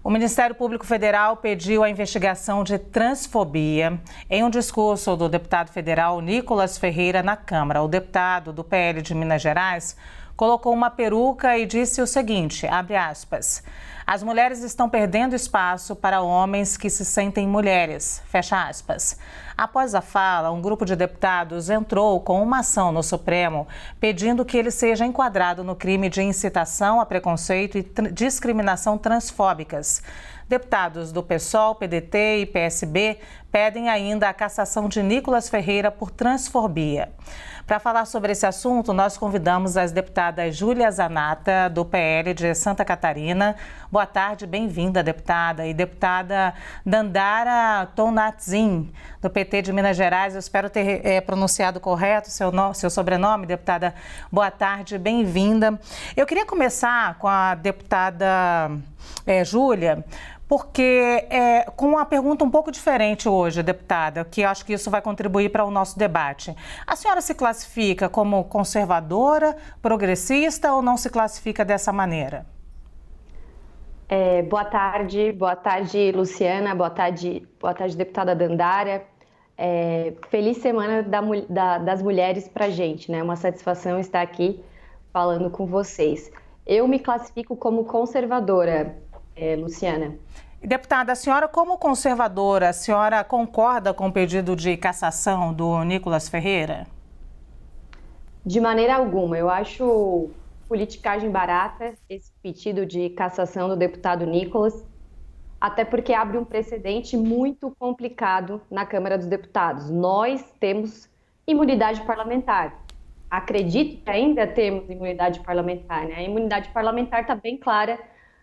O Ministério Público Federal pediu a investigação de transfobia em um discurso do deputado federal Nicolas Ferreira na Câmara. O deputado do PL de Minas Gerais colocou uma peruca e disse o seguinte, abre aspas, as mulheres estão perdendo espaço para homens que se sentem mulheres, fecha aspas. Após a fala, um grupo de deputados entrou com uma ação no Supremo pedindo que ele seja enquadrado no crime de incitação a preconceito e discriminação transfóbicas. Deputados do PSOL, PDT e PSB pedem ainda a cassação de Nicolas Ferreira por transfobia. Para falar sobre esse assunto, nós convidamos as deputadas Júlia Zanata, do PL de Santa Catarina. Boa tarde, bem-vinda, deputada. E deputada Dandara Tonatzin, do PT de Minas Gerais. Eu espero ter pronunciado correto seu sobrenome, deputada. Boa tarde, bem-vinda. Eu queria começar com a deputada Júlia, porque com uma pergunta um pouco diferente hoje, deputada, que acho que isso vai contribuir para o nosso debate. A senhora se classifica como conservadora, progressista ou não se classifica dessa maneira? Boa tarde, Luciana, boa tarde, deputada Dandara. Feliz Semana das Mulheres para a gente, né? Uma satisfação estar aqui falando com vocês. Eu me classifico como conservadora, Luciana. Deputada, a senhora como conservadora, a senhora concorda com o pedido de cassação do Nicolas Ferreira? De maneira alguma. Eu acho politicagem barata esse pedido de cassação do deputado Nicolas, até porque abre um precedente muito complicado na Câmara dos Deputados. Nós temos imunidade parlamentar. Acredito que ainda temos imunidade parlamentar, né? A imunidade parlamentar está bem clara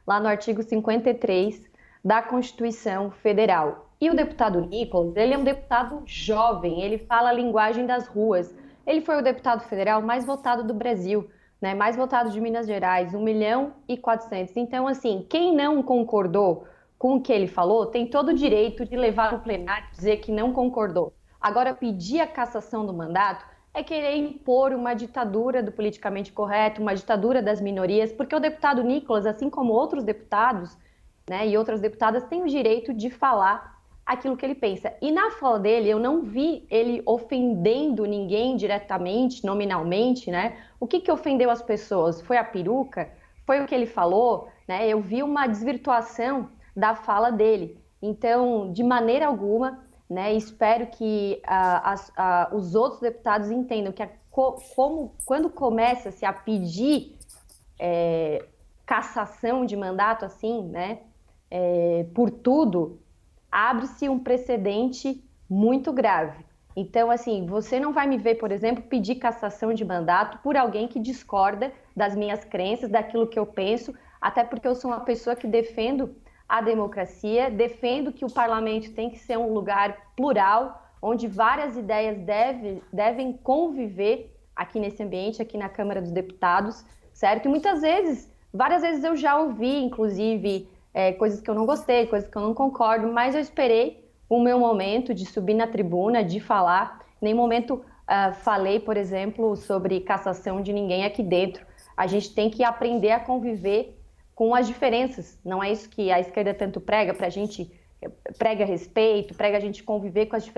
lá no artigo 53 da Constituição Federal. E o deputado Nicolas, ele é um deputado jovem, ele fala a linguagem das ruas. Ele foi o deputado federal mais votado do Brasil, né? Mais votado de Minas Gerais, 1.400.000. Então, assim, quem não concordou com o que ele falou tem todo o direito de levar no plenário e dizer que não concordou. Agora, pedir a cassação do mandato é querer impor uma ditadura do politicamente correto, uma ditadura das minorias, porque o deputado Nicolas, assim como outros deputados, né, e outras deputadas, têm o direito de falar aquilo que ele pensa. E na fala dele, eu não vi ele ofendendo ninguém diretamente, nominalmente, né? O que ofendeu as pessoas? Foi a peruca? Foi o que ele falou? Né? Eu vi uma desvirtuação da fala dele. Então, de maneira alguma, né, espero que os outros deputados entendam que quando começa-se a pedir cassação de mandato, assim, né, por tudo, abre-se um precedente muito grave. Então, assim, você não vai me ver, por exemplo, pedir cassação de mandato por alguém que discorda das minhas crenças, daquilo que eu penso, até porque eu sou uma pessoa que defendo a democracia, defendo que o parlamento tem que ser um lugar plural, onde várias ideias devem conviver aqui nesse ambiente, aqui na Câmara dos Deputados, certo? E várias vezes eu já ouvi, inclusive, coisas que eu não gostei, coisas que eu não concordo, mas eu esperei o meu momento de subir na tribuna, de falar. Em nenhum momento falei, por exemplo, sobre cassação de ninguém aqui dentro. A gente tem que aprender a conviver com as diferenças. Não é isso que a esquerda tanto prega, pra gente prega respeito, prega a gente conviver com as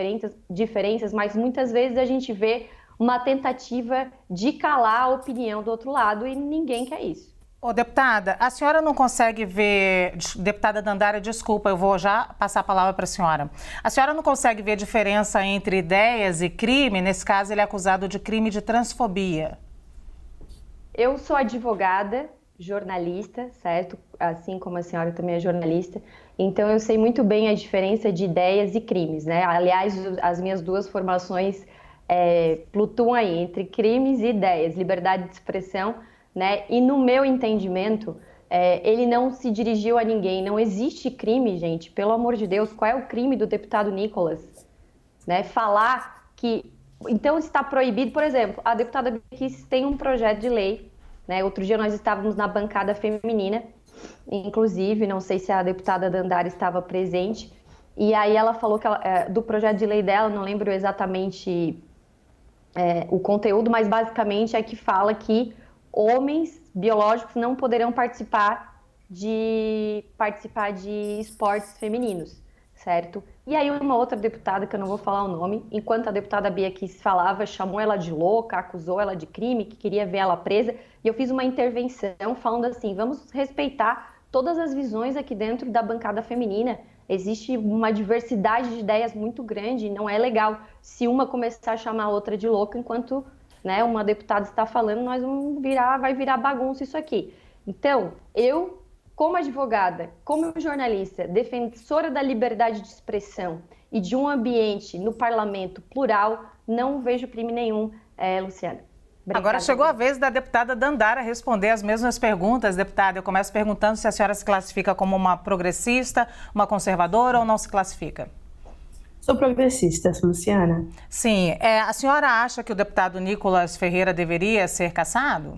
diferenças, mas muitas vezes a gente vê uma tentativa de calar a opinião do outro lado e ninguém quer isso. Ô, deputada, a senhora não consegue ver, deputada Dandara, desculpa, eu vou já passar a palavra para a senhora. A senhora não consegue ver diferença entre ideias e crime? Nesse caso, ele é acusado de crime de transfobia. Eu sou advogada, jornalista, certo? Assim como a senhora também é jornalista. Então, eu sei muito bem a diferença de ideias e crimes, né? Aliás, as minhas duas formações flutuam aí entre crimes e ideias, liberdade de expressão, né? E no meu entendimento, ele não se dirigiu a ninguém. Não existe crime, gente. Pelo amor de Deus, qual é o crime do deputado Nicolas? Né? Falar que... Então, está proibido, por exemplo, a deputada Beatriz tem um projeto de lei, né? Outro dia nós estávamos na bancada feminina, inclusive, não sei se a deputada Dandara estava presente, e aí ela falou que do projeto de lei dela, não lembro exatamente o conteúdo, mas basicamente é que fala que homens biológicos não poderão participar de participar de esportes femininos, certo? E aí uma outra deputada, que eu não vou falar o nome, enquanto a deputada Bia Kicis falava, chamou ela de louca, acusou ela de crime, que queria ver ela presa, e eu fiz uma intervenção falando assim, vamos respeitar todas as visões aqui dentro da bancada feminina. Existe uma diversidade de ideias muito grande, não é legal se uma começar a chamar a outra de louca enquanto, né, uma deputada está falando, vai virar bagunça isso aqui. Então, eu, como advogada, como jornalista, defensora da liberdade de expressão e de um ambiente no parlamento plural, não vejo crime nenhum, Luciana. Obrigada. Agora chegou a vez da deputada Dandara responder as mesmas perguntas. Deputada, eu começo perguntando se a senhora se classifica como uma progressista, uma conservadora ou não se classifica? Sou progressista, Luciana. Sim. A senhora acha que o deputado Nicolas Ferreira deveria ser cassado?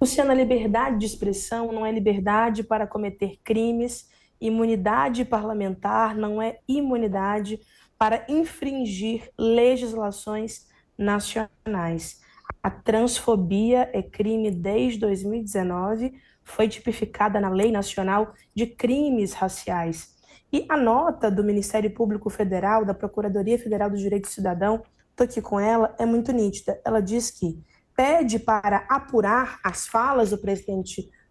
Luciana, liberdade de expressão não é liberdade para cometer crimes. Imunidade parlamentar não é imunidade para infringir legislações nacionais. A transfobia é crime desde 2019, foi tipificada na Lei Nacional de Crimes Raciais. E a nota do Ministério Público Federal, da Procuradoria Federal do Direito do Cidadão, estou aqui com ela, é muito nítida. Ela diz que pede para apurar as falas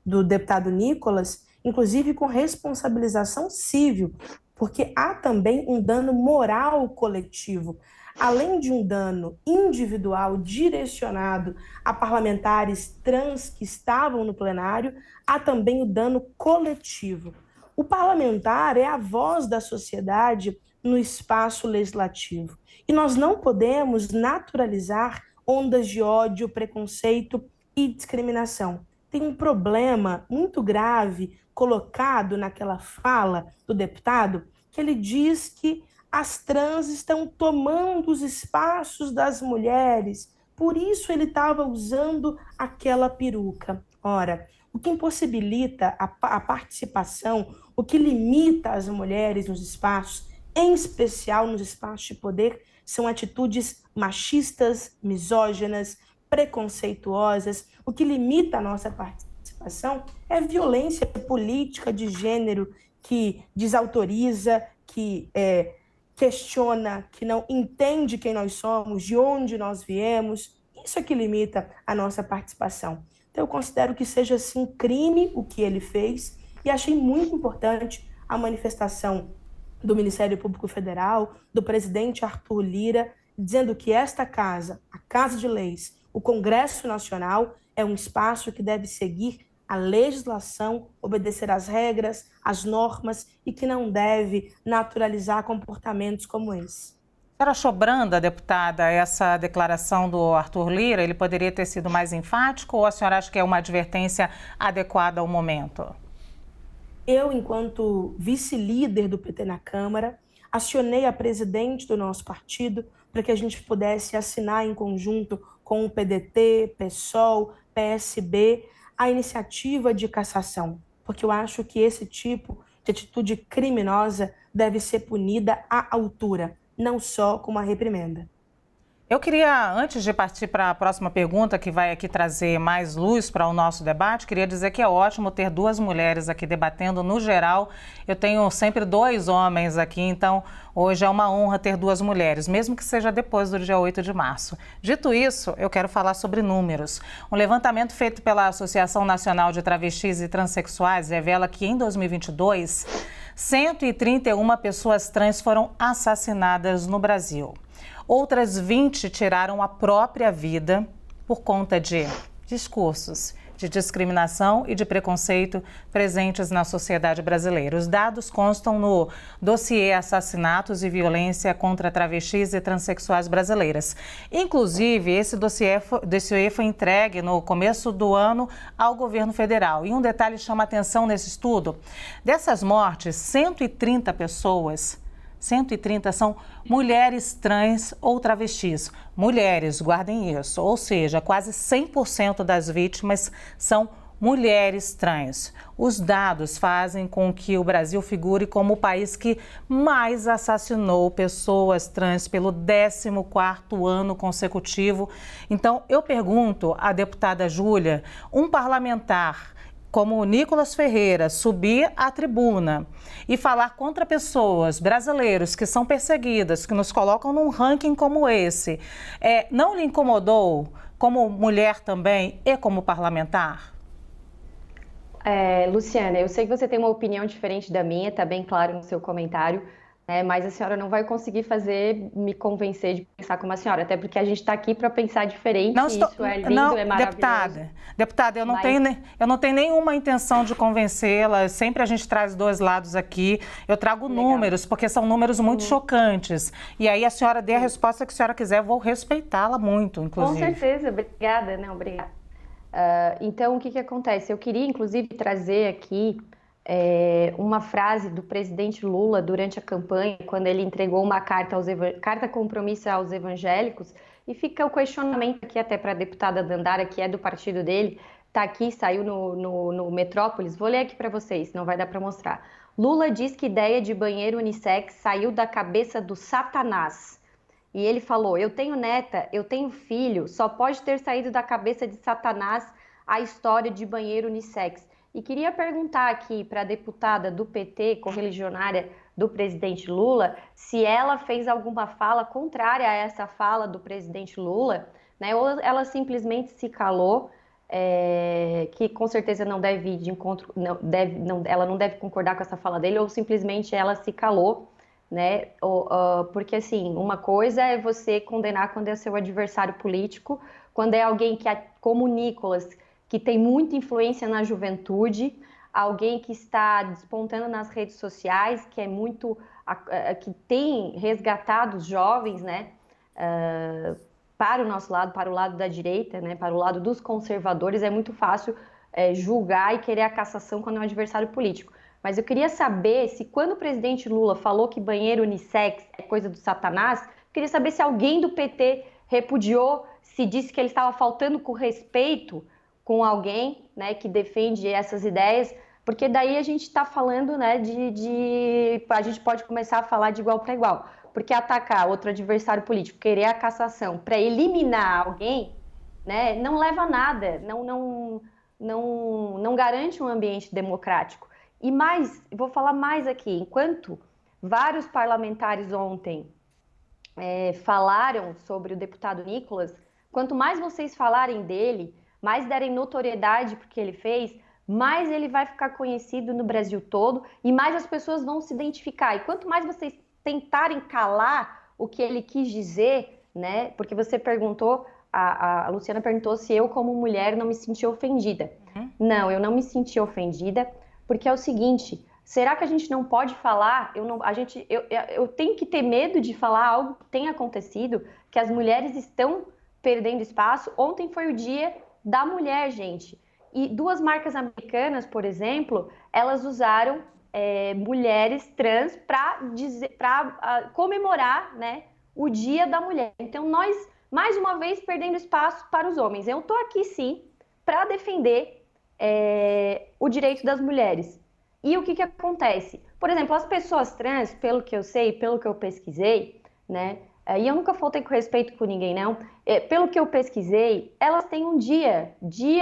do deputado Nicolas, inclusive com responsabilização civil, porque há também um dano moral coletivo. Além de um dano individual direcionado a parlamentares trans que estavam no plenário, há também o dano coletivo. O parlamentar é a voz da sociedade no espaço legislativo. E nós não podemos naturalizar ondas de ódio, preconceito e discriminação. Tem um problema muito grave colocado naquela fala do deputado, que ele diz que as trans estão tomando os espaços das mulheres, por isso ele estava usando aquela peruca. Ora, o que impossibilita a participação, o que limita as mulheres nos espaços, em especial nos espaços de poder, são atitudes machistas, misóginas, preconceituosas. O que limita a nossa participação é violência política de gênero que desautoriza, que questiona, que não entende quem nós somos, de onde nós viemos. Isso é que limita a nossa participação. Então, eu considero que seja, sim, crime o que ele fez e achei muito importante a manifestação do Ministério Público Federal, do presidente Arthur Lira, dizendo que esta casa, a Casa de Leis, o Congresso Nacional, é um espaço que deve seguir a legislação, obedecer às regras, às normas e que não deve naturalizar comportamentos como esse. A senhora achou branda, deputada, essa declaração do Arthur Lira? Ele poderia ter sido mais enfático ou a senhora acha que é uma advertência adequada ao momento? Eu, enquanto vice-líder do PT na Câmara, acionei a presidente do nosso partido para que a gente pudesse assinar em conjunto com o PDT, PSOL, PSB, a iniciativa de cassação, porque eu acho que esse tipo de atitude criminosa deve ser punida à altura, não só com uma reprimenda. Eu queria, antes de partir para a próxima pergunta, que vai aqui trazer mais luz para o nosso debate, queria dizer que é ótimo ter duas mulheres aqui debatendo. No geral, eu tenho sempre dois homens aqui, então hoje é uma honra ter duas mulheres, mesmo que seja depois do dia 8 de março. Dito isso, eu quero falar sobre números. Um levantamento feito pela Associação Nacional de Travestis e Transsexuais revela que em 2022, 131 pessoas trans foram assassinadas no Brasil. Outras 20 tiraram a própria vida por conta de discursos de discriminação e de preconceito presentes na sociedade brasileira. Os dados constam no dossiê Assassinatos e Violência contra Travestis e Transsexuais Brasileiras. Inclusive, esse dossiê foi entregue no começo do ano ao governo federal. E um detalhe chama a atenção nesse estudo: dessas mortes, 130 pessoas 130 são mulheres trans ou travestis. Mulheres, guardem isso, ou seja, quase 100% das vítimas são mulheres trans. Os dados fazem com que o Brasil figure como o país que mais assassinou pessoas trans pelo 14º ano consecutivo. Então, eu pergunto à deputada Júlia, um parlamentar como o Nicolas Ferreira subir à tribuna e falar contra pessoas brasileiras que são perseguidas, que nos colocam num ranking como esse, não lhe incomodou como mulher também e como parlamentar? Luciana, eu sei que você tem uma opinião diferente da minha, está bem claro no seu comentário, né? Mas a senhora não vai conseguir me convencer de pensar como a senhora, até porque a gente está aqui para pensar diferente, isso é lindo, é maravilhoso. Deputada, eu não tenho nenhuma intenção de convencê-la, sempre a gente traz dois lados aqui, eu trago números, porque são números muito chocantes, e aí a senhora dê a resposta que a senhora quiser, eu vou respeitá-la muito, inclusive. Com certeza, obrigada, não, obrigada. Então, o que acontece? Eu queria, inclusive, trazer aqui uma frase do presidente Lula durante a campanha, quando ele entregou uma carta compromisso aos evangélicos, e fica o questionamento aqui até para a deputada Dandara, que é do partido dele, está aqui, saiu no Metrópolis, vou ler aqui para vocês, não vai dar para mostrar. Lula diz que ideia de banheiro unissex saiu da cabeça do Satanás. E ele falou, eu tenho neta, eu tenho filho, só pode ter saído da cabeça de Satanás a história de banheiro unissex. E queria perguntar aqui para a deputada do PT, correligionária do presidente Lula, se ela fez alguma fala contrária a essa fala do presidente Lula, né? Ou ela simplesmente se calou, que com certeza não deve ir de encontro, ela não deve concordar com essa fala dele, ou simplesmente ela se calou, né? Porque assim, uma coisa é você condenar quando é seu adversário político, quando é alguém que, como o Nicolas, que tem muita influência na juventude, alguém que está despontando nas redes sociais, que que tem resgatado os jovens, né? Para o nosso lado, para o lado da direita, né? Para o lado dos conservadores, é muito fácil julgar e querer a cassação quando é um adversário político. Mas eu queria saber se quando o presidente Lula falou que banheiro unissex é coisa do Satanás, eu queria saber se alguém do PT repudiou, se disse que ele estava faltando com respeito com alguém, né, que defende essas ideias, porque daí a gente está falando, né, a gente pode começar a falar de igual para igual, porque atacar outro adversário político, querer a cassação para eliminar alguém, né, não leva a nada, não garante um ambiente democrático. E mais, vou falar mais aqui, enquanto vários parlamentares ontem falaram sobre o deputado Nicolas, quanto mais vocês falarem dele, mais derem notoriedade porque ele fez, mais ele vai ficar conhecido no Brasil todo e mais as pessoas vão se identificar. E quanto mais vocês tentarem calar o que ele quis dizer, né? Porque você perguntou, a Luciana perguntou se eu, como mulher, não me senti ofendida. Não, eu não me senti ofendida. Porque é o seguinte, será que a gente não pode falar? Eu tenho que ter medo de falar algo que tem acontecido, que as mulheres estão perdendo espaço. Ontem foi o dia da mulher, gente. E duas marcas americanas, por exemplo, elas usaram mulheres trans para comemorar, né, o Dia da Mulher. Então nós, mais uma vez, perdendo espaço para os homens. Eu estou aqui, sim, para defender o direito das mulheres. E o que acontece? Por exemplo, as pessoas trans, pelo que eu sei, pelo que eu pesquisei, né? E eu nunca faltei com respeito com ninguém, não. Pelo que eu pesquisei, elas têm um dia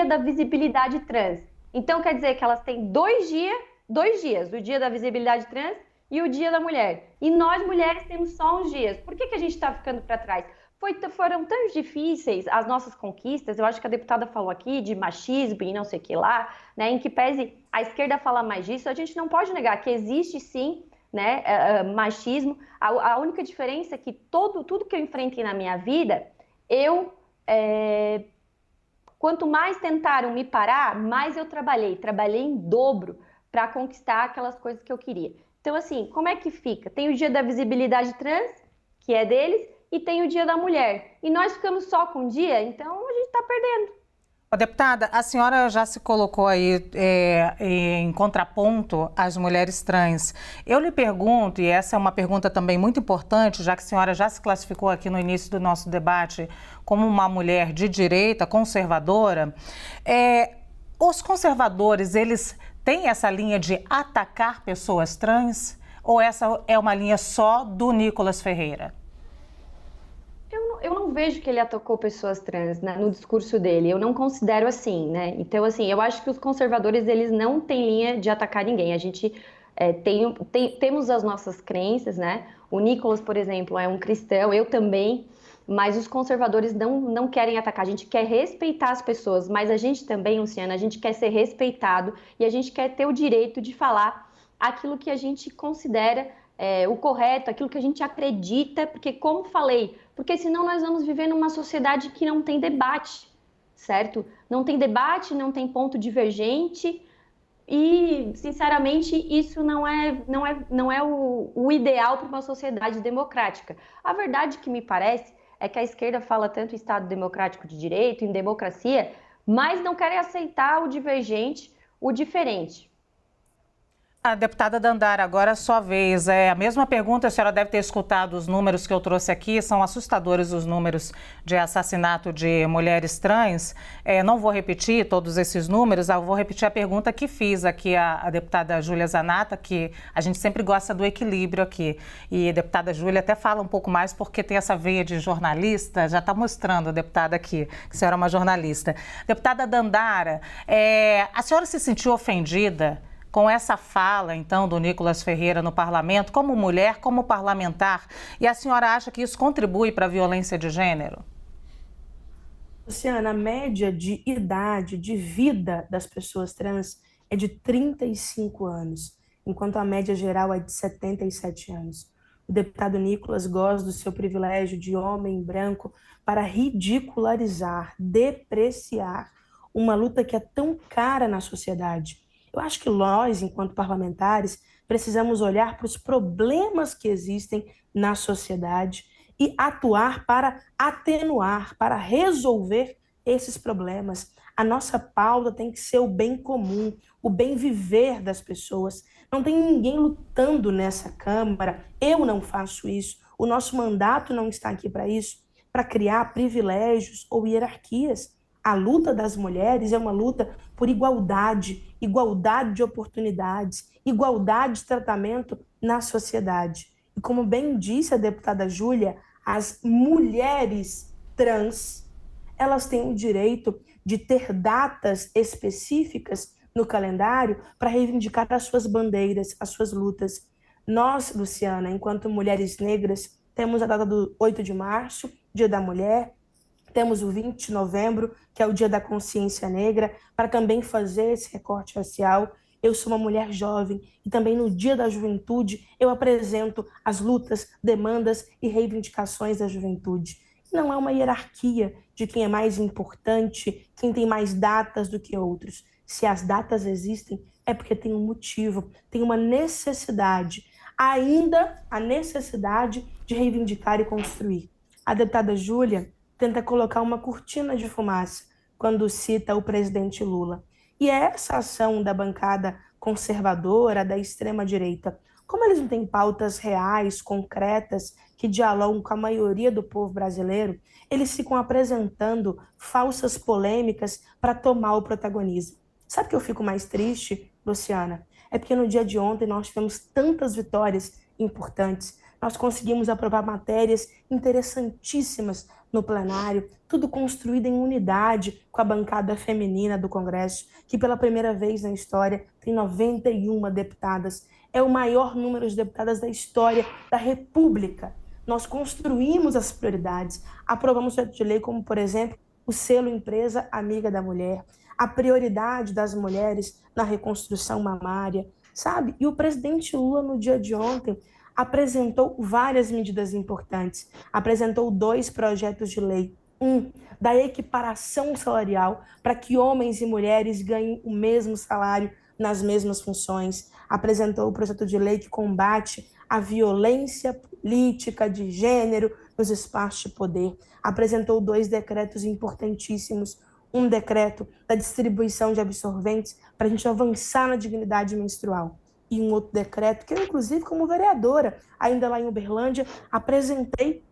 da visibilidade trans. Então quer dizer que elas têm 2 dias, o dia da visibilidade trans e o dia da mulher. E nós mulheres temos só uns dias. Por que a gente está ficando para trás? Foram tão difíceis as nossas conquistas, eu acho que a deputada falou aqui de machismo e não sei o que lá, né, em que pese a esquerda falar mais disso, a gente não pode negar que existe sim, né, machismo. A única diferença é que tudo que eu enfrentei na minha vida, quanto mais tentaram me parar, mais eu trabalhei em dobro para conquistar aquelas coisas que eu queria. Então assim, como é que fica? Tem o dia da visibilidade trans, que é deles, e tem o Dia da Mulher. E nós ficamos só com um dia, então a gente está perdendo. Deputada, a senhora já se colocou aí em contraponto às mulheres trans. Eu lhe pergunto, e essa é uma pergunta também muito importante, já que a senhora já se classificou aqui no início do nosso debate como uma mulher de direita, conservadora, os conservadores, eles têm essa linha de atacar pessoas trans? Ou essa é uma linha só do Nicolas Ferreira? Eu não vejo que ele atacou pessoas trans, né, no discurso dele. Eu não considero assim, né? Então, assim, eu acho que os conservadores, eles não têm linha de atacar ninguém. A gente temos as nossas crenças, né? O Nicolas, por exemplo, é um cristão, eu também, mas os conservadores não querem atacar. A gente quer respeitar as pessoas, mas a gente também, Luciana, a gente quer ser respeitado e a gente quer ter o direito de falar aquilo que a gente considera o correto, aquilo que a gente acredita, porque, como falei, porque senão nós vamos viver numa sociedade que não tem debate, certo? Não tem debate, não tem ponto divergente e, sinceramente, isso não é o ideal para uma sociedade democrática. A verdade que me parece é que a esquerda fala tanto em Estado democrático de direito, em democracia, mas não querem aceitar o divergente, o diferente. A deputada Dandara, agora é a sua vez. É a mesma pergunta, a senhora deve ter escutado os números que eu trouxe aqui, são assustadores os números de assassinato de mulheres trans. Não vou repetir todos esses números, eu vou repetir a pergunta que fiz aqui à deputada Júlia Zanatta, que a gente sempre gosta do equilíbrio aqui. E a deputada Júlia até fala um pouco mais porque tem essa veia de jornalista, já está mostrando a deputada aqui, que a senhora é uma jornalista. Deputada Dandara, a senhora se sentiu ofendida com essa fala, então, do Nicolas Ferreira no parlamento, como mulher, como parlamentar, e a senhora acha que isso contribui para a violência de gênero? Luciana, a média de idade, de vida das pessoas trans é de 35 anos, enquanto a média geral é de 77 anos. O deputado Nicolas goza do seu privilégio de homem branco para ridicularizar, depreciar uma luta que é tão cara na sociedade. Eu acho que nós, enquanto parlamentares, precisamos olhar para os problemas que existem na sociedade e atuar para atenuar, para resolver esses problemas. A nossa pauta tem que ser o bem comum, o bem viver das pessoas. Não tem ninguém lutando nessa Câmara, eu não faço isso, o nosso mandato não está aqui para isso, para criar privilégios ou hierarquias. A luta das mulheres é uma luta por igualdade, igualdade de oportunidades, igualdade de tratamento na sociedade. E como bem disse a deputada Júlia, as mulheres trans, elas têm o direito de ter datas específicas no calendário para reivindicar as suas bandeiras, as suas lutas. Nós, Luciana, enquanto mulheres negras, temos a data do 8 de março, Dia da Mulher, temos o 20 de novembro, que é o Dia da Consciência Negra, para também fazer esse recorte racial. Eu sou uma mulher jovem e também no Dia da Juventude eu apresento as lutas, demandas e reivindicações da juventude. Não é uma hierarquia de quem é mais importante, quem tem mais datas do que outros. Se as datas existem, é porque tem um motivo, tem uma necessidade, ainda a necessidade de reivindicar e construir. A deputada Júlia tenta colocar uma cortina de fumaça quando cita o presidente Lula. E é essa ação da bancada conservadora, da extrema-direita, como eles não têm pautas reais, concretas, que dialogam com a maioria do povo brasileiro, eles ficam apresentando falsas polêmicas para tomar o protagonismo. Sabe o que eu fico mais triste, Luciana? É porque no dia de ontem nós tivemos tantas vitórias importantes. Nós conseguimos aprovar matérias interessantíssimas no plenário, tudo construído em unidade com a bancada feminina do Congresso, que pela primeira vez na história tem 91 deputadas. É o maior número de deputadas da história da República. Nós construímos as prioridades, aprovamos projetos de lei como, por exemplo, o selo Empresa Amiga da Mulher, a prioridade das mulheres na reconstrução mamária, sabe? E o presidente Lula, no dia de ontem, apresentou várias medidas importantes. Apresentou 2 projetos de lei. Um, da equiparação salarial, para que homens e mulheres ganhem o mesmo salário nas mesmas funções. Apresentou o projeto de lei que combate a violência política de gênero nos espaços de poder. Apresentou 2 decretos importantíssimos. Um decreto da distribuição de absorventes para a gente avançar na dignidade menstrual. E um outro decreto, que eu, inclusive, como vereadora, ainda lá em Uberlândia, apresentei,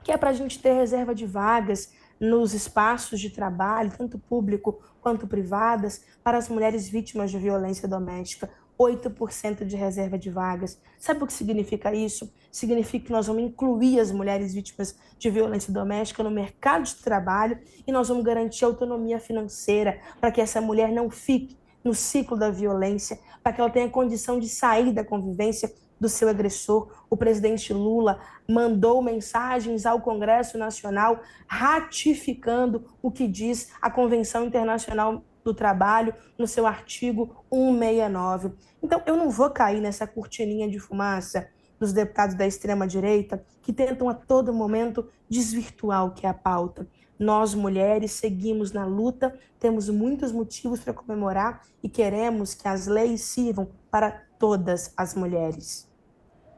que é para a gente ter reserva de vagas nos espaços de trabalho, tanto público quanto privadas, para as mulheres vítimas de violência doméstica. 8% de reserva de vagas. Sabe o que significa isso? Significa que nós vamos incluir as mulheres vítimas de violência doméstica no mercado de trabalho e nós vamos garantir autonomia financeira para que essa mulher não fique no ciclo da violência, para que ela tenha condição de sair da convivência do seu agressor. O presidente Lula mandou mensagens ao Congresso Nacional ratificando o que diz a Convenção Internacional do Trabalho no seu artigo 169. Então, eu não vou cair nessa cortininha de fumaça dos deputados da extrema-direita que tentam a todo momento desvirtuar o que é a pauta. Nós, mulheres, seguimos na luta, temos muitos motivos para comemorar e queremos que as leis sirvam para todas as mulheres.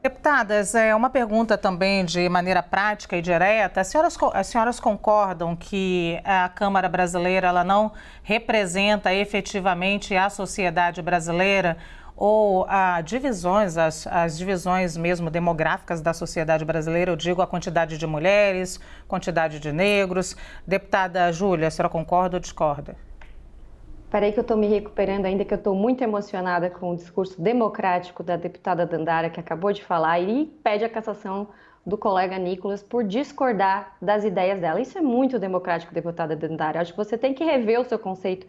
Deputadas, uma pergunta também de maneira prática e direta. As senhoras concordam que a Câmara Brasileira ela não representa efetivamente a sociedade brasileira ou as divisões mesmo demográficas da sociedade brasileira? Eu digo a quantidade de mulheres, quantidade de negros. Deputada Júlia, a senhora concorda ou discorda? Peraí que eu estou me recuperando ainda, que eu estou muito emocionada com o discurso democrático da deputada Dandara, que acabou de falar, e pede a cassação do colega Nicolas por discordar das ideias dela. Isso é muito democrático, deputada Dandara. Acho que você tem que rever o seu conceito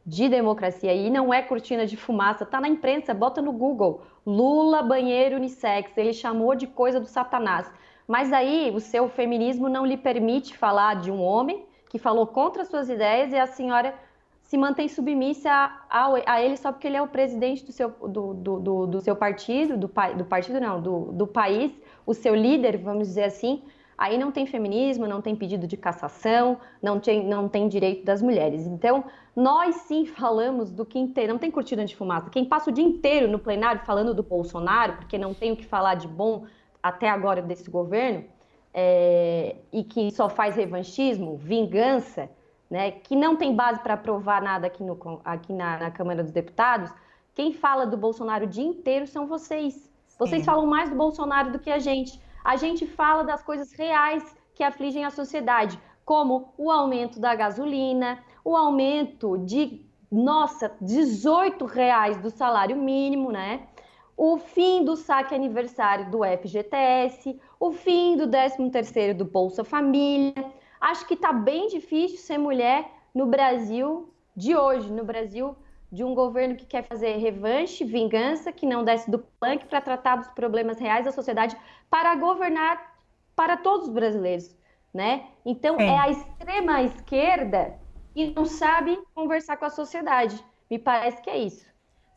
de democracia, e não é cortina de fumaça, tá na imprensa, bota no Google, Lula banheiro unissex, ele chamou de coisa do Satanás. Mas aí o seu feminismo não lhe permite falar de um homem que falou contra suas ideias e a senhora se mantém submissa a ele só porque ele é o presidente do seu partido, do país, o seu líder, vamos dizer assim. Aí não tem feminismo, não tem pedido de cassação, não tem direito das mulheres. Então, nós sim falamos do que inteiro, não tem cortina de fumaça. Quem passa o dia inteiro no plenário falando do Bolsonaro, porque não tem o que falar de bom até agora desse governo, e que só faz revanchismo, vingança, né, que não tem base para aprovar nada aqui na Câmara dos Deputados, quem fala do Bolsonaro o dia inteiro são vocês. Vocês falam mais do Bolsonaro do que a gente. A gente fala das coisas reais que afligem a sociedade, como o aumento da gasolina, o aumento de, R$18 do salário mínimo, né? O fim do saque aniversário do FGTS, o fim do 13º do Bolsa Família. Acho que está bem difícil ser mulher no Brasil de hoje, no Brasil de um governo que quer fazer revanche, vingança, que não desce do palanque para tratar dos problemas reais da sociedade, para governar para todos os brasileiros, né? Então, é a extrema esquerda que não sabe conversar com a sociedade. Me parece que é isso.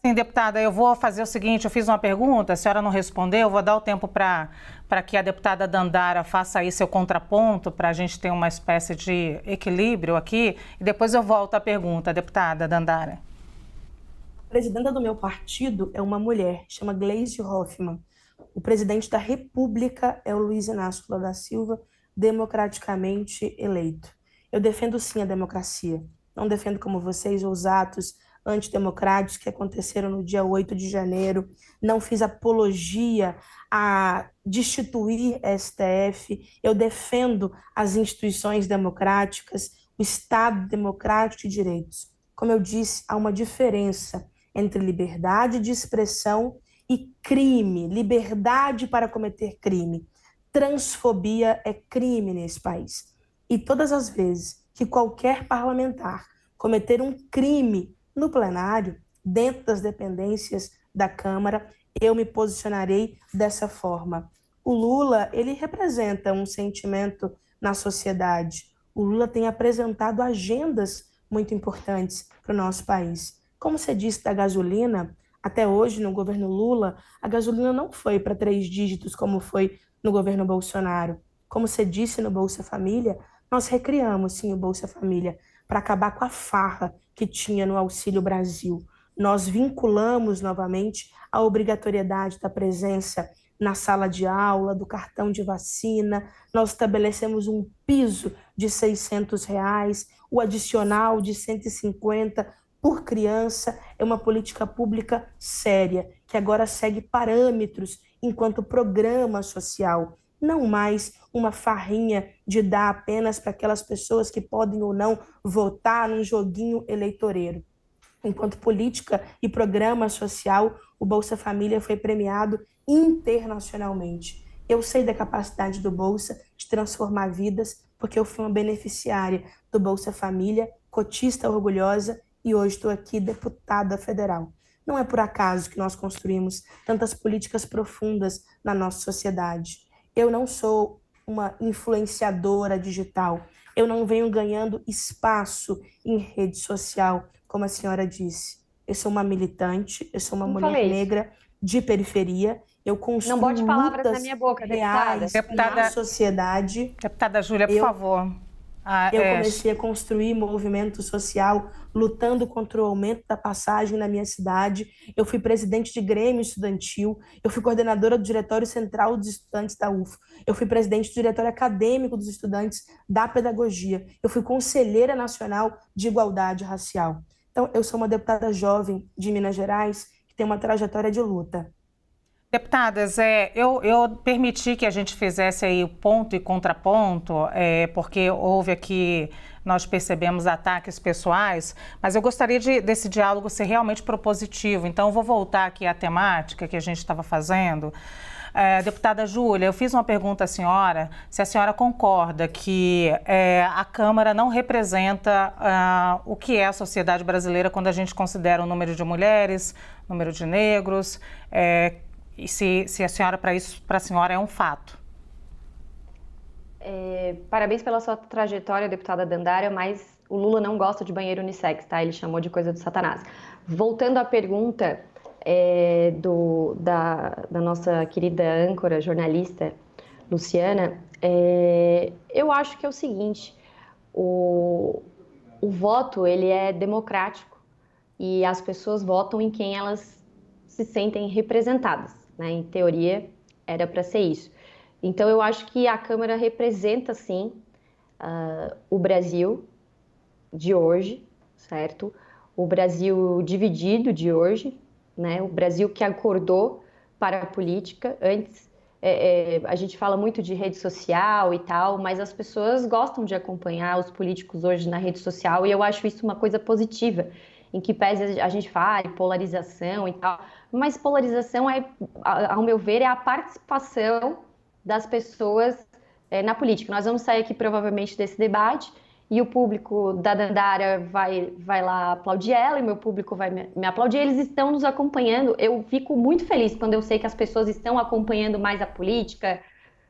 Sim, deputada, eu vou fazer o seguinte, eu fiz uma pergunta, a senhora não respondeu, eu vou dar o tempo para que a deputada Dandara faça aí seu contraponto, para a gente ter uma espécie de equilíbrio aqui, e depois eu volto à pergunta, deputada Dandara. A presidenta do meu partido é uma mulher, chama Gleisi Hoffmann. O presidente da República é o Luiz Inácio Lula da Silva, democraticamente eleito. Eu defendo sim a democracia, não defendo como vocês os atos antidemocráticos que aconteceram no dia 8 de janeiro, não fiz apologia a destituir STF, eu defendo as instituições democráticas, o Estado democrático de direitos. Como eu disse, há uma diferença entre liberdade de expressão e crime, liberdade para cometer crime. Transfobia é crime nesse país. E todas as vezes que qualquer parlamentar cometer um crime no plenário, dentro das dependências da Câmara, eu me posicionarei dessa forma. O Lula, ele representa um sentimento na sociedade. O Lula tem apresentado agendas muito importantes para o nosso país. Como você disse da gasolina, até hoje no governo Lula, a gasolina não foi para 3 dígitos como foi no governo Bolsonaro. Como você disse no Bolsa Família, nós recriamos sim o Bolsa Família para acabar com a farra que tinha no Auxílio Brasil. Nós vinculamos novamente a obrigatoriedade da presença na sala de aula, do cartão de vacina, nós estabelecemos um piso de R$600, o adicional de 150 por criança, é uma política pública séria, que agora segue parâmetros enquanto programa social, não mais uma farrinha de dar apenas para aquelas pessoas que podem ou não votar num joguinho eleitoreiro. Enquanto política e programa social, o Bolsa Família foi premiado internacionalmente. Eu sei da capacidade do Bolsa de transformar vidas, porque eu fui uma beneficiária do Bolsa Família, cotista orgulhosa, e hoje estou aqui deputada federal. Não é por acaso que nós construímos tantas políticas profundas na nossa sociedade. Eu não sou uma influenciadora digital. Eu não venho ganhando espaço em rede social, como a senhora disse. Eu sou uma militante, eu sou uma mulher negra de periferia. Eu Não construo bote palavras na lutas minha boca, reais na sociedade. Deputada Júlia, por favor. Eu comecei a construir movimento social, lutando contra o aumento da passagem na minha cidade. Eu fui presidente de grêmio estudantil, eu fui coordenadora do Diretório Central dos Estudantes da UFO, eu fui presidente do Diretório Acadêmico dos Estudantes da Pedagogia, eu fui conselheira nacional de igualdade racial. Então, eu sou uma deputada jovem de Minas Gerais que tem uma trajetória de luta. Deputadas, eu permiti que a gente fizesse aí o ponto e contraponto, porque houve aqui, nós percebemos ataques pessoais, mas eu gostaria desse diálogo ser realmente propositivo. Então, eu vou voltar aqui à temática que a gente estava fazendo. Deputada Júlia, eu fiz uma pergunta à senhora, se a senhora concorda que a Câmara não representa o que é a sociedade brasileira quando a gente considera o número de mulheres, número de negros, e se a senhora, para a senhora, é um fato. Parabéns pela sua trajetória, deputada Dandara, mas o Lula não gosta de banheiro unissex, tá? Ele chamou de coisa do Satanás. Voltando à pergunta da nossa querida âncora, jornalista, Luciana, eu acho que é o seguinte, o voto, ele é democrático e as pessoas votam em quem elas se sentem representadas, né? Em teoria, era para ser isso. Então, eu acho que a Câmara representa, sim, o Brasil de hoje, certo? O Brasil dividido de hoje, né? O Brasil que acordou para a política. Antes, a gente fala muito de rede social e tal, mas as pessoas gostam de acompanhar os políticos hoje na rede social e eu acho isso uma coisa positiva, em que pese a gente fale polarização e tal, mas polarização, ao meu ver, é a participação das pessoas na política. Nós vamos sair aqui provavelmente desse debate e o público da Dandara vai lá aplaudir ela e meu público vai me aplaudir. Eles estão nos acompanhando. Eu fico muito feliz quando eu sei que as pessoas estão acompanhando mais a política,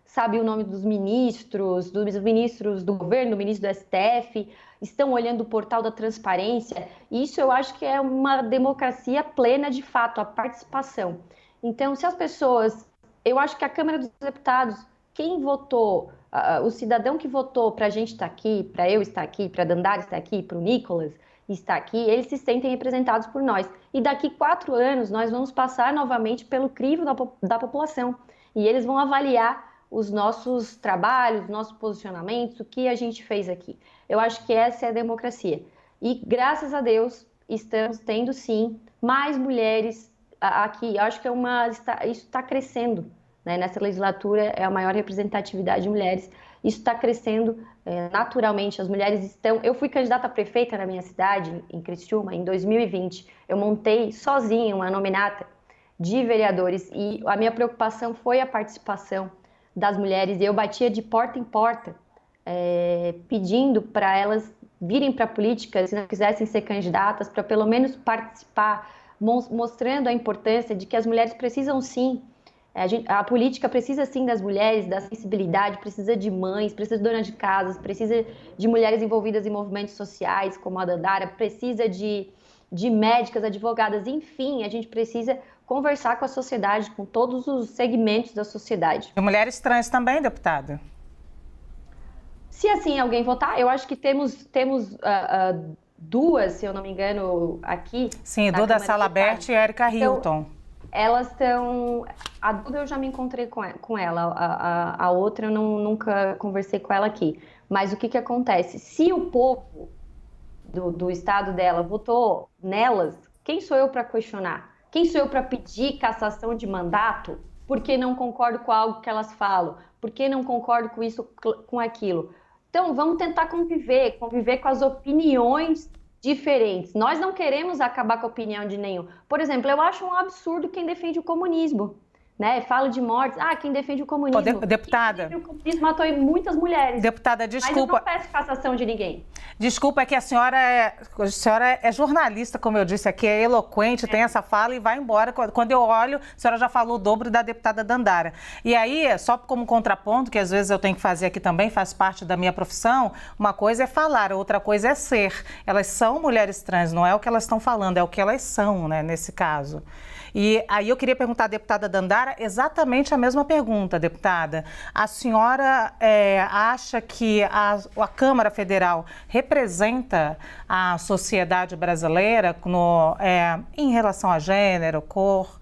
sabe o nome dos ministros do governo, do ministro do STF, estão olhando o portal da transparência. Isso eu acho que é uma democracia plena de fato, a participação. Então, se as pessoas... Eu acho que a Câmara dos Deputados, quem votou, o cidadão que votou para a gente estar aqui, para eu estar aqui, para a Dandara estar aqui, para o Nicolas estar aqui, eles se sentem representados por nós. E daqui 4 anos nós vamos passar novamente pelo crivo da população. E eles vão avaliar os nossos trabalhos, nossos posicionamentos, o que a gente fez aqui. Eu acho que essa é a democracia. E graças a Deus estamos tendo sim mais mulheres aqui. Eu acho que isso está crescendo, né? Nessa legislatura é a maior representatividade de mulheres. Isso está crescendo naturalmente. As mulheres estão... Eu fui candidata a prefeita na minha cidade, em Criciúma, em 2020. Eu montei sozinha uma nominata de vereadores e a minha preocupação foi a participação das mulheres. E eu batia de porta em porta, pedindo para elas virem para a política, se não quisessem ser candidatas, para pelo menos participar, mostrando a importância de que as mulheres precisam sim, a política precisa sim das mulheres, da sensibilidade, precisa de mães, precisa de donas de casas, precisa de mulheres envolvidas em movimentos sociais, como a Dandara, precisa de médicas, advogadas, enfim, a gente precisa conversar com a sociedade, com todos os segmentos da sociedade. E mulheres trans também, deputada? Se assim alguém votar, eu acho que temos duas, se eu não me engano, aqui. Sim, Duda Salabert e Érica Hilton. Então, elas estão... A Duda eu já me encontrei com ela, a outra eu nunca conversei com ela aqui. Mas o que acontece? Se o povo do estado dela votou nelas, quem sou eu para questionar? Quem sou eu para pedir cassação de mandato porque não concordo com algo que elas falam? Porque não concordo com isso, com aquilo? Então, vamos tentar conviver com as opiniões diferentes. Nós não queremos acabar com a opinião de nenhum. Por exemplo, eu acho um absurdo quem defende o comunismo, né? Fala de mortes. Quem defende o comunismo. Deputada. Quem defende o comunismo matou muitas mulheres. Deputada, desculpa. Mas eu não peço cassação de ninguém. Desculpa, é que a senhora é jornalista, como eu disse aqui, é eloquente, tem essa fala e vai embora. Quando eu olho, a senhora já falou o dobro da deputada Dandara. E aí, só como contraponto, que às vezes eu tenho que fazer aqui também, faz parte da minha profissão, uma coisa é falar, outra coisa é ser. Elas são mulheres trans, não é o que elas estão falando, é o que elas são, né, nesse caso. E aí eu queria perguntar à deputada Dandara exatamente a mesma pergunta, deputada. A senhora acha que a Câmara Federal representa a sociedade brasileira em relação a gênero, cor?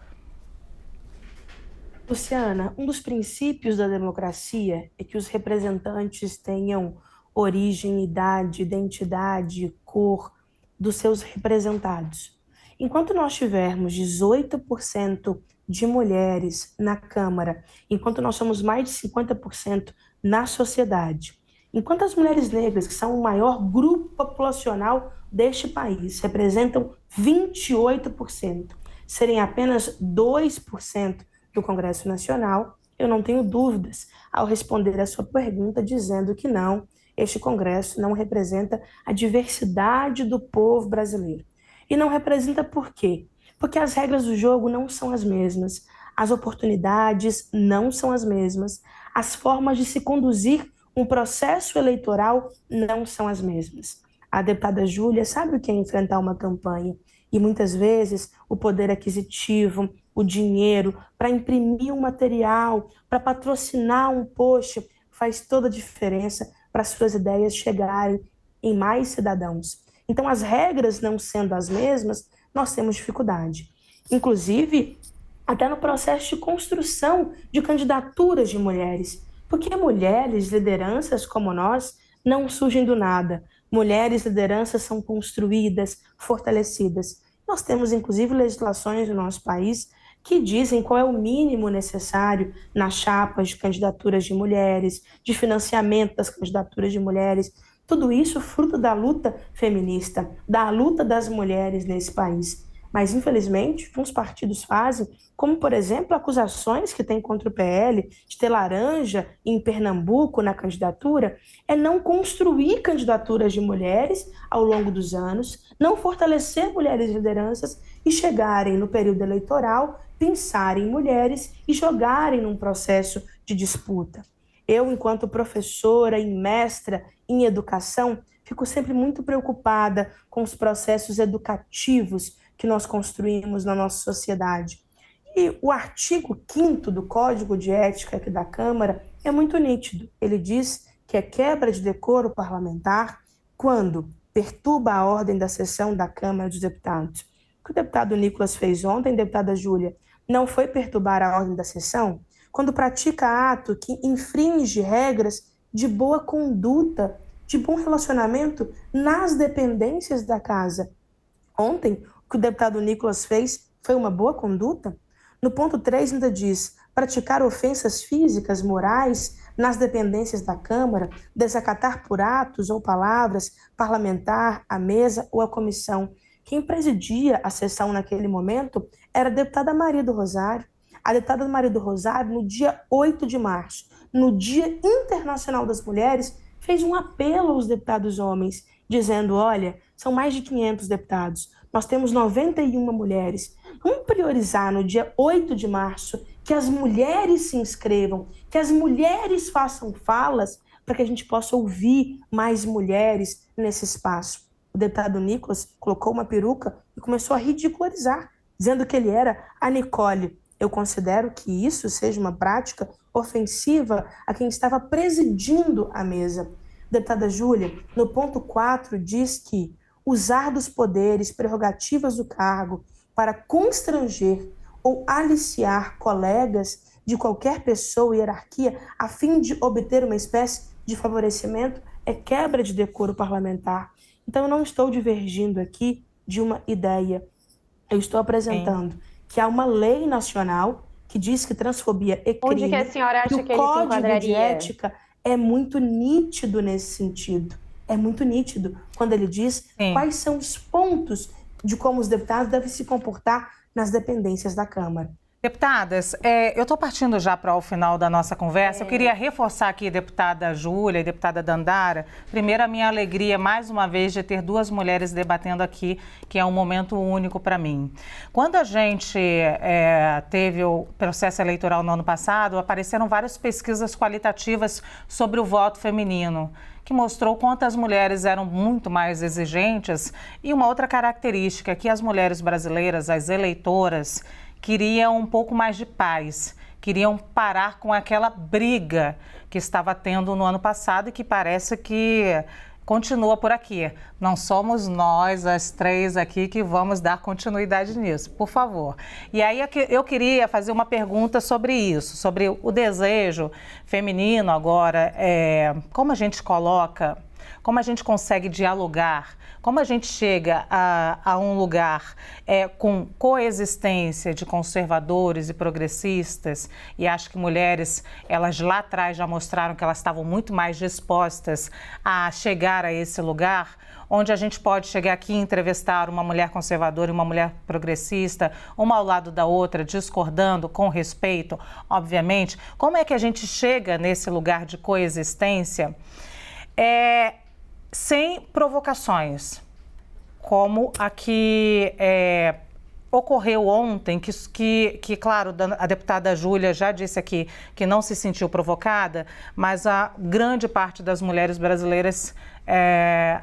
Luciana, um dos princípios da democracia é que os representantes tenham origem, idade, identidade, cor dos seus representados. Enquanto nós tivermos 18% de mulheres na Câmara, enquanto nós somos mais de 50% na sociedade, enquanto as mulheres negras, que são o maior grupo populacional deste país, representam 28%, serem apenas 2% do Congresso Nacional, eu não tenho dúvidas ao responder a sua pergunta dizendo que não, este Congresso não representa a diversidade do povo brasileiro. E não representa por quê? Porque as regras do jogo não são as mesmas, as oportunidades não são as mesmas, as formas de se conduzir um processo eleitoral não são as mesmas. A deputada Júlia sabe o que é enfrentar uma campanha e muitas vezes o poder aquisitivo, o dinheiro para imprimir um material, para patrocinar um post, faz toda a diferença para as suas ideias chegarem em mais cidadãos. Então, as regras não sendo as mesmas, nós temos dificuldade. Inclusive, até no processo de construção de candidaturas de mulheres. Porque mulheres, lideranças como nós, não surgem do nada. Mulheres, lideranças são construídas, fortalecidas. Nós temos, inclusive, legislações no nosso país que dizem qual é o mínimo necessário nas chapas de candidaturas de mulheres, de financiamento das candidaturas de mulheres. Tudo isso fruto da luta feminista, da luta das mulheres nesse país. Mas, infelizmente, alguns partidos fazem, como, por exemplo, acusações que tem contra o PL de ter laranja em Pernambuco na candidatura, é não construir candidaturas de mulheres ao longo dos anos, não fortalecer mulheres lideranças e chegarem no período eleitoral, pensarem em mulheres e jogarem num processo de disputa. Eu, enquanto professora e mestra em educação, fico sempre muito preocupada com os processos educativos que nós construímos na nossa sociedade. E o artigo 5º do Código de Ética aqui da Câmara é muito nítido. Ele diz que é quebra de decoro parlamentar quando perturba a ordem da sessão da Câmara dos Deputados. O que o deputado Nicolas fez ontem, deputada Júlia, não foi perturbar a ordem da sessão? Quando pratica ato que infringe regras de boa conduta, de bom relacionamento nas dependências da casa. Ontem, o que o deputado Nicolas fez foi uma boa conduta? No ponto 3 ainda diz, praticar ofensas físicas, morais, nas dependências da Câmara, desacatar por atos ou palavras, parlamentar, a mesa ou a comissão. Quem presidia a sessão naquele momento era a deputada Maria do Rosário. A deputada Maria do Rosário, no dia 8 de março, no Dia Internacional das Mulheres, fez um apelo aos deputados homens, dizendo, olha, são mais de 500 deputados, nós temos 91 mulheres. Vamos priorizar no dia 8 de março que as mulheres se inscrevam, que as mulheres façam falas para que a gente possa ouvir mais mulheres nesse espaço. O deputado Nicolas colocou uma peruca e começou a ridicularizar, dizendo que ele era a Nicole. Eu considero que isso seja uma prática ofensiva a quem estava presidindo a mesa. Deputada Júlia, no ponto 4, diz que usar dos poderes, prerrogativas do cargo para constranger ou aliciar colegas de qualquer pessoa e hierarquia a fim de obter uma espécie de favorecimento é quebra de decoro parlamentar. Então, eu não estou divergindo aqui de uma ideia. Eu estou apresentando que há uma lei nacional que diz que transfobia é crime. Onde que a senhora acha que ele se o Código de enquadraria? Ética é muito nítido nesse sentido. é muito nítido quando ele diz Sim. quais são os pontos de como os deputados devem se comportar nas dependências da Câmara. Deputadas, eu estou partindo já para o final da nossa conversa. Eu queria reforçar aqui, deputada Júlia e deputada Dandara, primeiro a minha alegria, mais uma vez, de ter duas mulheres debatendo aqui, que é um momento único para mim. Quando a gente teve o processo eleitoral no ano passado, apareceram várias pesquisas qualitativas sobre o voto feminino, que mostrou quanto as mulheres eram muito mais exigentes e uma outra característica, que as mulheres brasileiras, as eleitoras, queriam um pouco mais de paz, queriam parar com aquela briga que estava tendo no ano passado e que parece que continua por aqui. Não somos nós, as três aqui, que vamos dar continuidade nisso, por favor. E aí eu queria fazer uma pergunta sobre isso, sobre o desejo feminino agora, como a gente coloca, como a gente consegue dialogar, como a gente chega a um lugar com coexistência de conservadores e progressistas, e acho que mulheres, elas lá atrás já mostraram que elas estavam muito mais dispostas a chegar a esse lugar, onde a gente pode chegar aqui e entrevistar uma mulher conservadora e uma mulher progressista, uma ao lado da outra, discordando, com respeito, obviamente. Como é que a gente chega nesse lugar de coexistência? Sem provocações, como a que ocorreu ontem, que, claro, a deputada Júlia já disse aqui que não se sentiu provocada, mas a grande parte das mulheres brasileiras,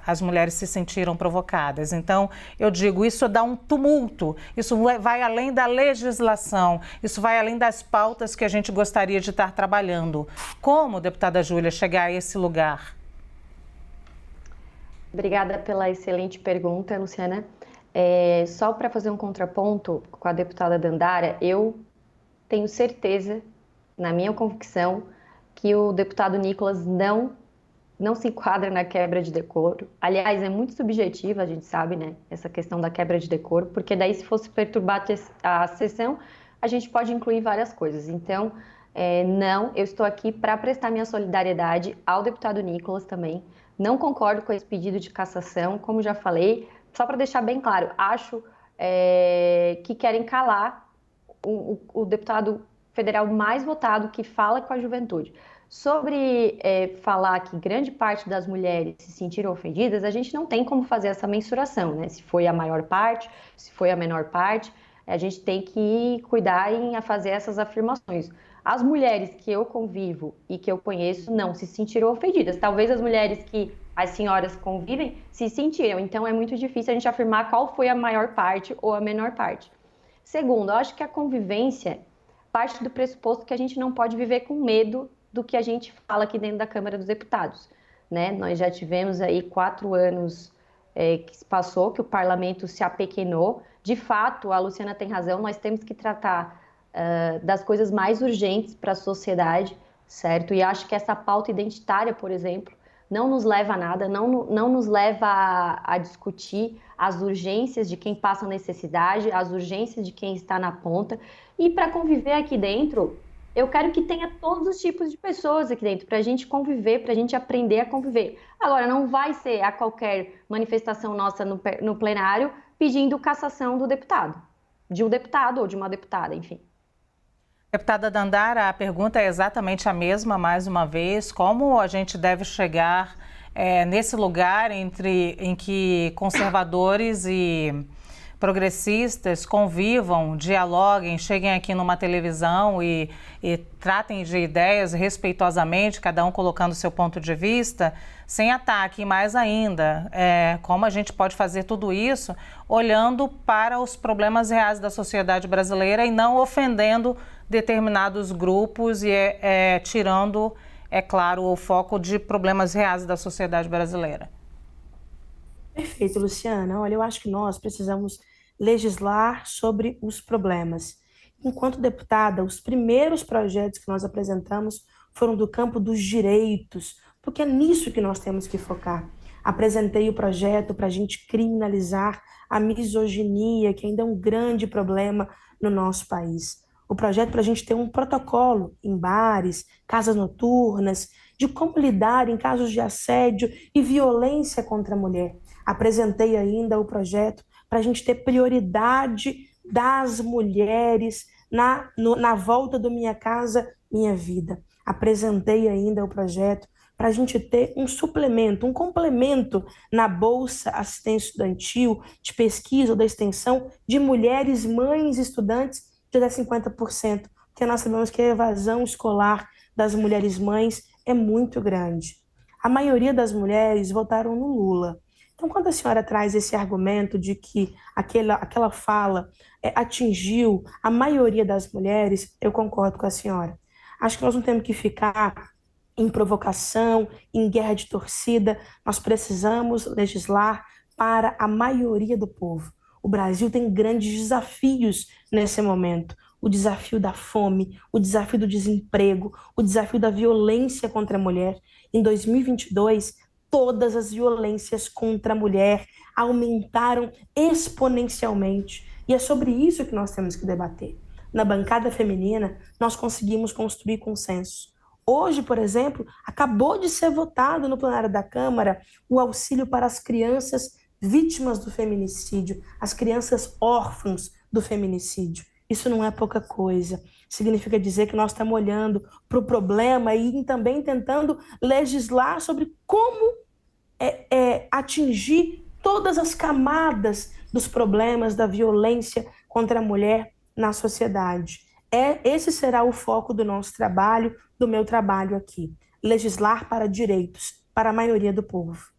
as mulheres se sentiram provocadas. Então, eu digo, isso dá um tumulto, isso vai além da legislação, isso vai além das pautas que a gente gostaria de estar trabalhando. Como, deputada Júlia, chegar a esse lugar? Obrigada pela excelente pergunta, Luciana. Só para fazer um contraponto com a deputada Dandara, eu tenho certeza, na minha convicção, que o deputado Nicolas não se enquadra na quebra de decoro. Aliás, é muito subjetiva, a gente sabe, né, essa questão da quebra de decoro, porque daí, se fosse perturbar a sessão, a gente pode incluir várias coisas. Então, não, eu estou aqui para prestar minha solidariedade ao deputado Nicolas também. Não concordo com esse pedido de cassação, como já falei, só para deixar bem claro, acho que querem calar o deputado federal mais votado que fala com a juventude. Sobre falar que grande parte das mulheres se sentiram ofendidas, a gente não tem como fazer essa mensuração, né? Se foi a maior parte, se foi a menor parte, a gente tem que cuidar em fazer essas afirmações. As mulheres que eu convivo e que eu conheço não se sentiram ofendidas. Talvez as mulheres que as senhoras convivem se sentiram. Então, é muito difícil a gente afirmar qual foi a maior parte ou a menor parte. Segundo, eu acho que a convivência parte do pressuposto que a gente não pode viver com medo do que a gente fala aqui dentro da Câmara dos Deputados, né? Nós já tivemos aí 4 anos que se passou, que o parlamento se apequenou. De fato, a Luciana tem razão, nós temos que tratar das coisas mais urgentes para a sociedade, certo? E acho que essa pauta identitária, por exemplo, não nos leva a nada, não nos leva a discutir as urgências de quem passa necessidade, as urgências de quem está na ponta. E para conviver aqui dentro, eu quero que tenha todos os tipos de pessoas aqui dentro, para a gente conviver, para a gente aprender a conviver. Agora, não vai ser a qualquer manifestação nossa no plenário pedindo cassação do deputado, de um deputado ou de uma deputada, enfim. Deputada Dandara, a pergunta é exatamente a mesma, mais uma vez. Como a gente deve chegar nesse lugar em que conservadores e progressistas convivam, dialoguem, cheguem aqui numa televisão e tratem de ideias respeitosamente, cada um colocando o seu ponto de vista, sem ataque, e mais ainda, como a gente pode fazer tudo isso olhando para os problemas reais da sociedade brasileira e não ofendendo determinados grupos e tirando, é claro, o foco de problemas reais da sociedade brasileira. Perfeito, Luciana. Olha, eu acho que nós precisamos legislar sobre os problemas. Enquanto deputada, os primeiros projetos que nós apresentamos foram do campo dos direitos, porque é nisso que nós temos que focar. Apresentei o projeto para a gente criminalizar a misoginia, que ainda é um grande problema no nosso país. o projeto para a gente ter um protocolo em bares, casas noturnas, de como lidar em casos de assédio e violência contra a mulher. Apresentei ainda o projeto para a gente ter prioridade das mulheres na volta do Minha Casa Minha Vida. Apresentei ainda o projeto para a gente ter um suplemento, um complemento na Bolsa Assistência Estudantil, de pesquisa ou da extensão, de mulheres, mães, estudantes, de até 50%, porque nós sabemos que a evasão escolar das mulheres mães é muito grande. A maioria das mulheres votaram no Lula. Então, quando a senhora traz esse argumento de que aquela fala atingiu a maioria das mulheres, eu concordo com a senhora. Acho que nós não temos que ficar em provocação, em guerra de torcida. Nós precisamos legislar para a maioria do povo. O Brasil tem grandes desafios nesse momento. O desafio da fome, o desafio do desemprego, o desafio da violência contra a mulher. Em 2022, todas as violências contra a mulher aumentaram exponencialmente. E é sobre isso que nós temos que debater. Na bancada feminina, nós conseguimos construir consenso. Hoje, por exemplo, acabou de ser votado no plenário da Câmara o auxílio para as crianças vítimas do feminicídio, as crianças órfãos do feminicídio. Isso não é pouca coisa. Significa dizer que nós estamos olhando para o problema e também tentando legislar sobre como atingir todas as camadas dos problemas da violência contra a mulher na sociedade. Esse será o foco do nosso trabalho, do meu trabalho aqui. Legislar para direitos, para a maioria do povo.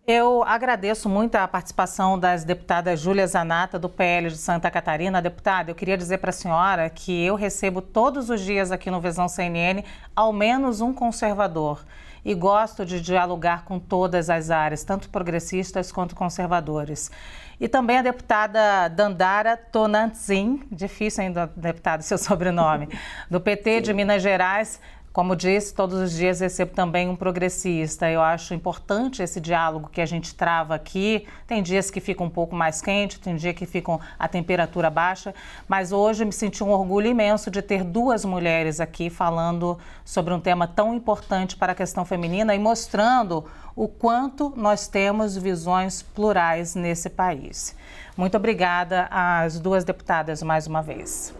Eu agradeço muito a participação das deputadas Júlia Zanata, do PL de Santa Catarina. Deputada, eu queria dizer para a senhora que eu recebo todos os dias aqui no Visão CNN ao menos um conservador. E gosto de dialogar com todas as áreas, tanto progressistas quanto conservadores. E também a deputada Dandara Tonantzin, difícil ainda, deputada, seu sobrenome, do PT de Minas Gerais. Como disse, todos os dias recebo também um progressista. Eu acho importante esse diálogo que a gente trava aqui. Tem dias que fica um pouco mais quente, tem dias que ficam a temperatura baixa, mas hoje me senti um orgulho imenso de ter duas mulheres aqui falando sobre um tema tão importante para a questão feminina e mostrando o quanto nós temos visões plurais nesse país. Muito obrigada às duas deputadas mais uma vez.